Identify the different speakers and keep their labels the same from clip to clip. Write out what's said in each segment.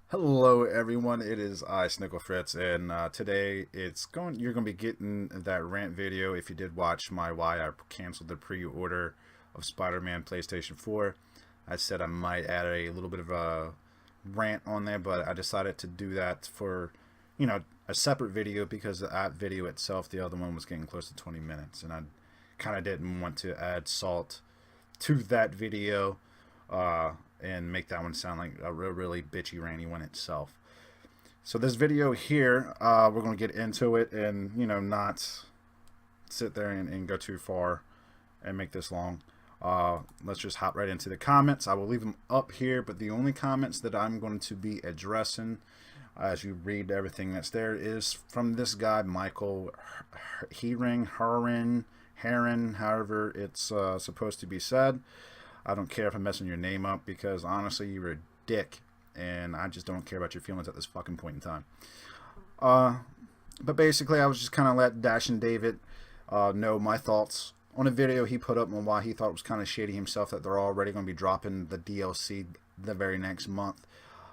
Speaker 1: Hello everyone, it is I, Snickle Fritz, and today you're gonna be getting that rant video. If you did watch my why I canceled the pre-order of Spider-Man PlayStation 4, I said I might add a little bit of a rant on there, but I decided to do that for, a separate video because that video itself, the other one was getting close to 20 minutes, and I kind of didn't want to add salt to that video. And make that one sound like a really bitchy, ranty one itself. So this video here, we're going to get into it and, not sit there and go too far and make this long. Let's just hop right into the comments. I will leave them up here, but the only comments that I'm going to be addressing as you read everything that's there is from this guy, Michael Heron, however it's supposed to be said. I don't care if I'm messing your name up because honestly, you're a dick, and I just don't care about your feelings at this fucking point in time. But basically, I was just kind of let Dash and David know my thoughts on a video he put up on why he thought it was kind of shady himself that they're already going to be dropping the DLC the very next month.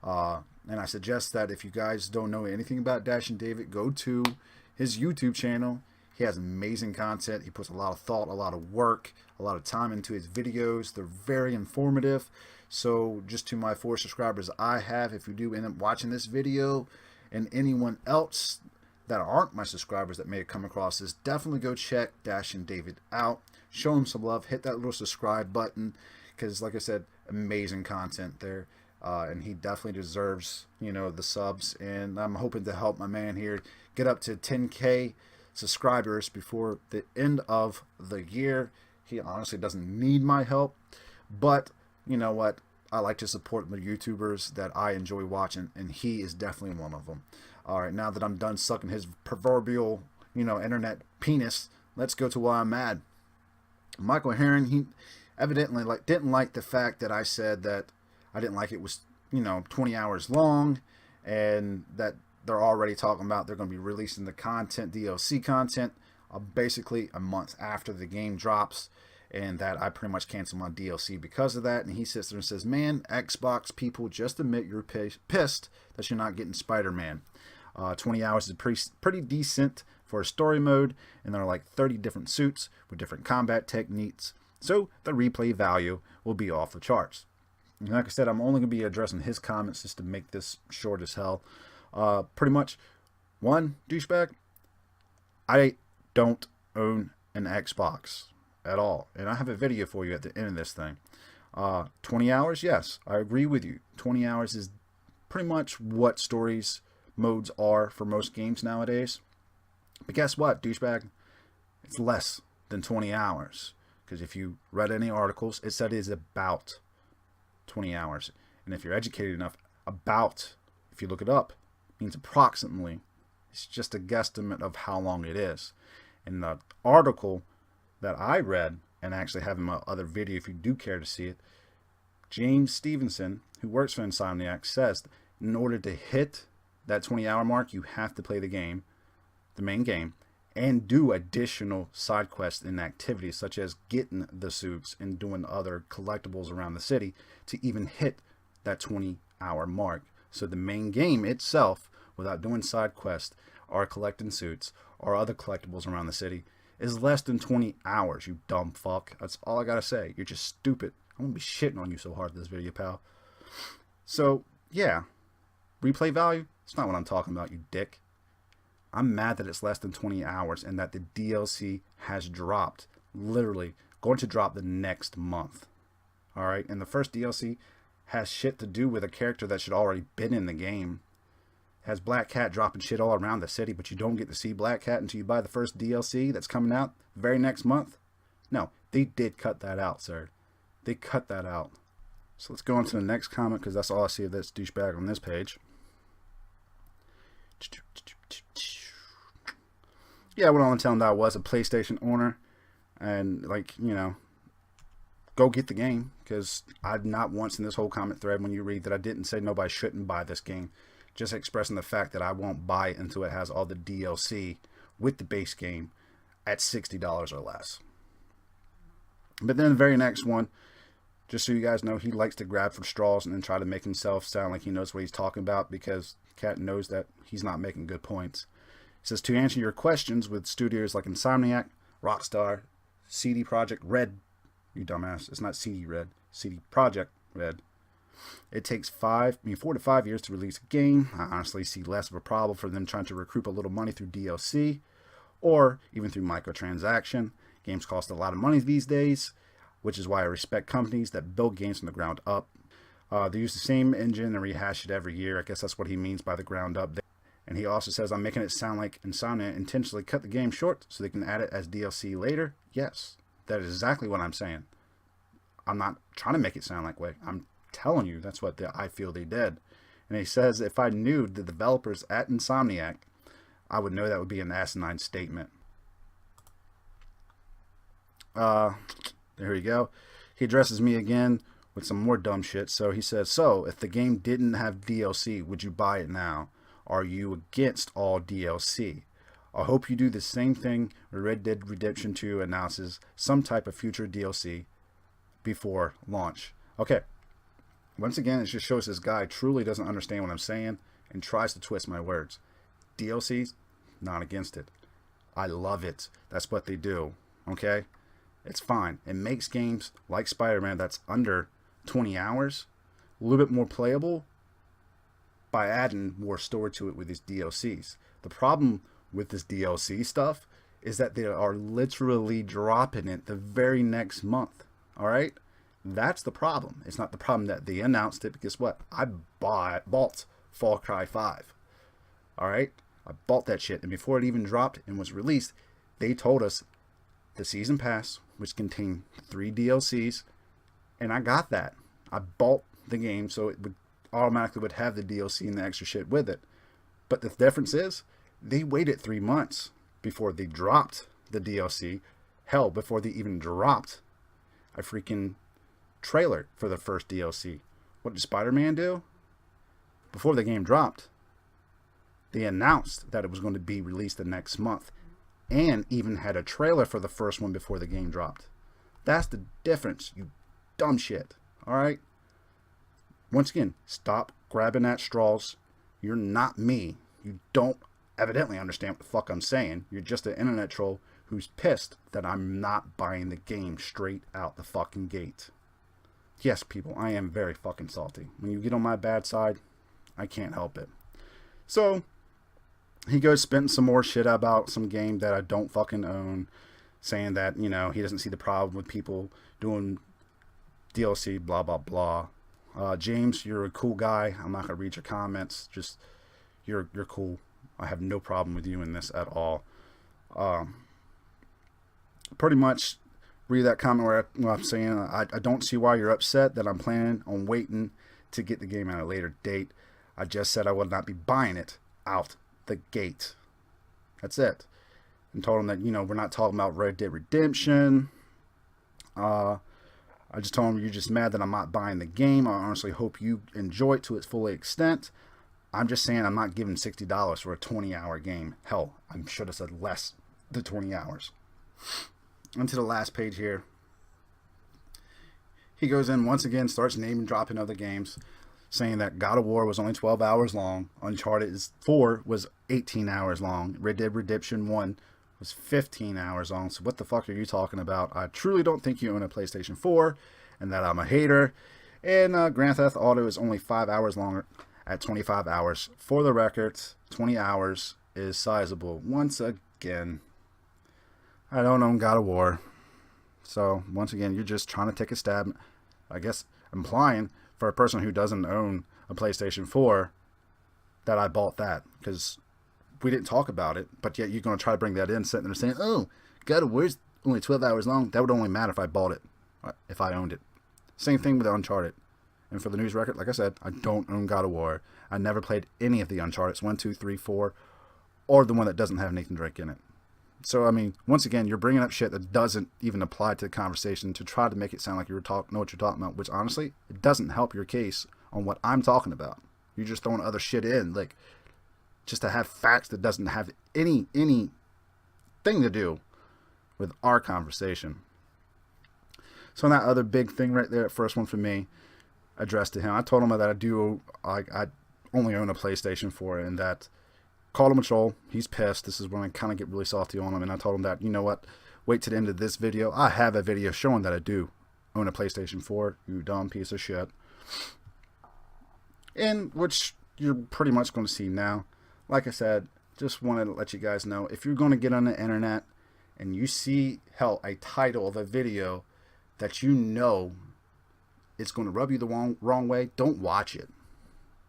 Speaker 1: And I suggest that if you guys don't know anything about Dash and David, go to his YouTube channel. He has amazing content. He puts a lot of thought, a lot of work, a lot of time into his videos. They're very informative. So just to my 4 subscribers I have, if you do end up watching this video, and anyone else that aren't my subscribers that may have come across this, definitely go check Dash and David out. Show him some love. Hit that little subscribe button because, like I said, amazing content there. And he definitely deserves, the subs. And I'm hoping to help my man here get up to 10K subscribers before the end of the year. He honestly doesn't need my help, but you know what? I like to support the YouTubers that I enjoy watching, and he is definitely one of them. All right, now that I'm done sucking his proverbial, internet penis, let's go to why I'm mad. Michael Heron, he evidently didn't like the fact that I said that I didn't like it was 20 hours long, and that they're already talking about they're going to be releasing the content, DLC content, basically a month after the game drops, and that I pretty much canceled my DLC because of that. And he sits there and says, man, Xbox people, just admit you're pissed that you're not getting Spider-Man. 20 hours is pretty decent for a story mode, and there are like 30 different suits with different combat techniques, so the replay value will be off the charts. And like I said, I'm only going to be addressing his comments just to make this short as hell. Pretty much, one, douchebag, I don't own an Xbox at all. And I have a video for you at the end of this thing. 20 hours, yes, I agree with you. 20 hours is pretty much what stories modes are for most games nowadays. But guess what, douchebag? It's less than 20 hours. Because if you read any articles, it said it is about 20 hours. And if you're educated enough, if you look it up, means approximately. It's just a guesstimate of how long it is. In the article that I read, and actually have in my other video if you do care to see it, James Stevenson, who works for Insomniac, says in order to hit that 20-hour mark, you have to play the game, the main game, and do additional side quests and activities such as getting the suits and doing other collectibles around the city to even hit that 20-hour mark. So the main game itself, without doing side quests or collecting suits or other collectibles around the city, is less than 20 hours, you dumb fuck. That's all I gotta say. You're just stupid. I'm gonna be shitting on you so hard in this video, pal. So, yeah. Replay value? It's not what I'm talking about, you dick. I'm mad that it's less than 20 hours and that the DLC has dropped. Literally, going to drop the next month. Alright, and the first DLC has shit to do with a character that should already been in the game. Has Black Cat dropping shit all around the city, but you don't get to see Black Cat until you buy the first DLC that's coming out the very next month. No, they did cut that out, sir. They cut that out. So let's go on to the next comment, because that's all I see of this douchebag on this page. Yeah, I went on and tell him that I was a PlayStation owner, and go get the game, because I've not once in this whole comment thread when you read that I didn't say nobody shouldn't buy this game, just expressing the fact that I won't buy it until it has all the DLC with the base game at $60 or less. But then the very next one, just so you guys know, he likes to grab for straws and then try to make himself sound like he knows what he's talking about, because Cat knows that he's not making good points. He says, to answer your questions with studios like Insomniac, Rockstar, CD Projekt Red, you dumbass, it's not CD Red, CD Projekt Red, it takes 4 to 5 years to release a game. I honestly see less of a problem for them trying to recoup a little money through DLC or even through microtransaction. Games cost a lot of money these days, which is why I respect companies that build games from the ground up. They use the same engine and rehash it every year. I guess that's what he means by the ground up. And he also says, I'm making it sound like Insomnia intentionally cut the game short so they can add it as DLC later. Yes, that is exactly what I'm saying. I'm not trying to make it sound like way. I'm telling you that's what I feel they did. And he says, if I knew the developers at Insomniac, I would know that would be an asinine statement. There we go. He addresses me again with some more dumb shit. So he says, so if the game didn't have DLC, would you buy it now? Are you against all DLC? I hope you do the same thing when Red Dead Redemption 2 announces some type of future DLC before launch. Okay. Once again, it just shows this guy truly doesn't understand what I'm saying and tries to twist my words. DLCs, not against it. I love it. That's what they do. Okay? It's fine. It makes games like Spider-Man that's under 20 hours a little bit more playable by adding more story to it with these DLCs. The problem with this DLC stuff is that they are literally dropping it the very next month. All right? That's the problem. It's not the problem that they announced it, because what? I bought Far Cry 5. All right? I bought that shit, and before it even dropped and was released, they told us the season pass, which contained 3 DLCs, and I got that. I bought the game, so it would automatically would have the DLC and the extra shit with it. But the difference is, they waited 3 months before they dropped the DLC. Hell, before they even dropped a freaking trailer for the first DLC. What did Spider-Man do? Before the game dropped, they announced that it was going to be released the next month, and even had a trailer for the first one before the game dropped. That's the difference, you dumb shit. Alright? Once again, stop grabbing at straws. You're not me. You don't evidently understand what the fuck I'm saying. You're just an internet troll who's pissed that I'm not buying the game straight out the fucking gate. Yes, people, I am very fucking salty. When you get on my bad side, I can't help it. So, he goes spitting some more shit about some game that I don't fucking own, saying that, you know, he doesn't see the problem with people doing DLC, blah, blah, blah. James, you're a cool guy. I'm not going to read your comments. Just, you're cool. I have no problem with you in this at all. Pretty much read that comment where I'm saying I don't see why you're upset that I'm planning on waiting to get the game at a later date. I just said I would not be buying it out the gate. That's it. And told him that, you know, we're not talking about Red Dead Redemption. I just told him you're just mad that I'm not buying the game. I honestly hope you enjoy it to its full extent. I'm just saying I'm not giving $60 for a 20-hour game. Hell, I should have said less than 20 hours. Onto the last page here. He goes in once again, starts naming dropping other games, saying that God of War was only 12 hours long. Uncharted 4 was 18 hours long. Red Dead Redemption 1 was 15 hours long. So what the fuck are you talking about? I truly don't think you own a PlayStation 4 and that I'm a hater. And Grand Theft Auto is only 5 hours longer at 25 hours. For the record, 20 hours is sizable. Once again, I don't own God of War. So, once again, you're just trying to take a stab, I guess, implying for a person who doesn't own a PlayStation 4 that I bought that. Because we didn't talk about it, but yet you're going to try to bring that in, sitting there saying, oh, God of War's only 12 hours long. That would only matter if I bought it, if I owned it. Same thing with Uncharted. And for the news record, like I said, I don't own God of War. I never played any of the Uncharted 1, 2, 3, 4, or the one that doesn't have Nathan Drake in it. So, I mean, once again, you're bringing up shit that doesn't even apply to the conversation to try to make it sound like you know what you're talking about, which, honestly, it doesn't help your case on what I'm talking about. You're just throwing other shit in, like, just to have facts that doesn't have any thing to do with our conversation. So that other big thing right there, first one for me, addressed to him. I told him that I only own a PlayStation 4, and that called him a troll. He's pissed. This is when I kind of get really salty on him, and I told him that, you know what, wait to the end of this video. I have a video showing that I do own a PlayStation 4, you dumb piece of shit. And which you're pretty much going to see now. Like I said, just wanted to let you guys know, if you're going to get on the internet and you see, hell, a title of a video that you know it's going to rub you the wrong way, don't watch it.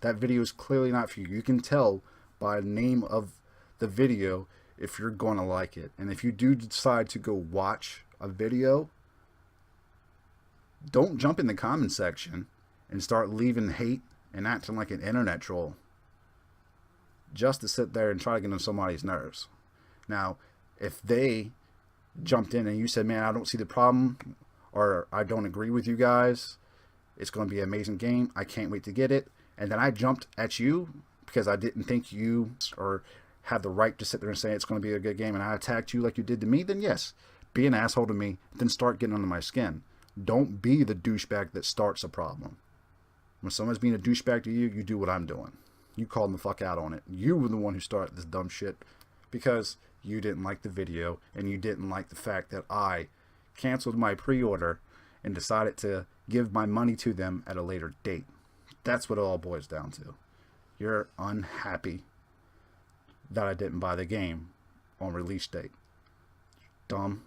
Speaker 1: That video is clearly not for you. You can tell by the name of the video if you're going to like it. And if you do decide to go watch a video, don't jump in the comment section and start leaving hate and acting like an internet troll just to sit there and try to get on somebody's nerves. Now, if they jumped in and you said, man, I don't see the problem, or I don't agree with you guys, it's going to be an amazing game, I can't wait to get it, and then I jumped at you because I didn't think you or have the right to sit there and say it's going to be a good game, and I attacked you like you did to me, then yes, be an asshole to me, then start getting under my skin. Don't be the douchebag that starts a problem. When someone's being a douchebag to you, you do what I'm doing. You call them the fuck out on it. You were the one who started this dumb shit because you didn't like the video and you didn't like the fact that I canceled my pre-order and decided to give my money to them at a later date. That's what it all boils down to. You're unhappy that I didn't buy the game on release date. Dumb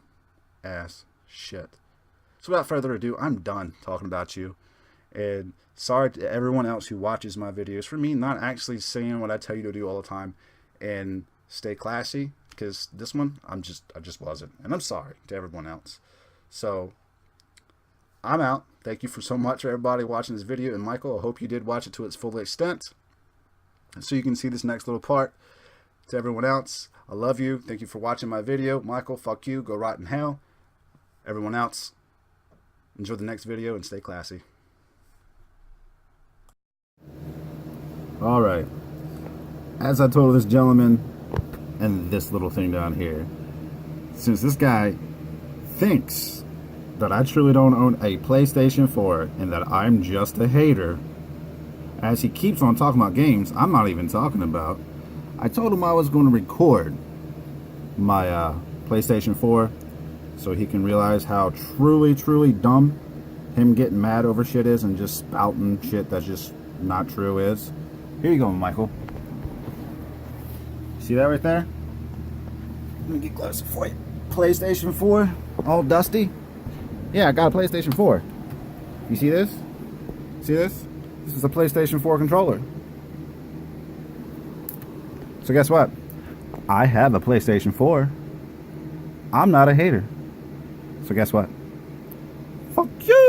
Speaker 1: ass shit. So without further ado, I'm done talking about you. And sorry to everyone else who watches my videos for me not actually saying what I tell you to do all the time and stay classy, because this one I just wasn't, and I'm sorry to everyone else. So I'm out. Thank you so much for everybody watching this video, and Michael, I hope you did watch it to its full extent so you can see this next little part. To everyone else, I love you. Thank you for watching my video. Michael, fuck you, go rot in hell. Everyone else, enjoy the next video and stay classy. Alright, as I told this gentleman and this little thing down here, since this guy thinks that I truly don't own a PlayStation 4 and that I'm just a hater, as he keeps on talking about games I'm not even talking about, I told him I was going to record my PlayStation 4 so he can realize how truly dumb him getting mad over shit is and just spouting shit that's just not true is. Here you go, Michael. See that right there? Let me get closer for you. PlayStation 4, all dusty. Yeah, I got a PlayStation 4. You see this? See this? This is a PlayStation 4 controller. So guess what? I have a PlayStation 4. I'm not a hater. So guess what? Fuck you!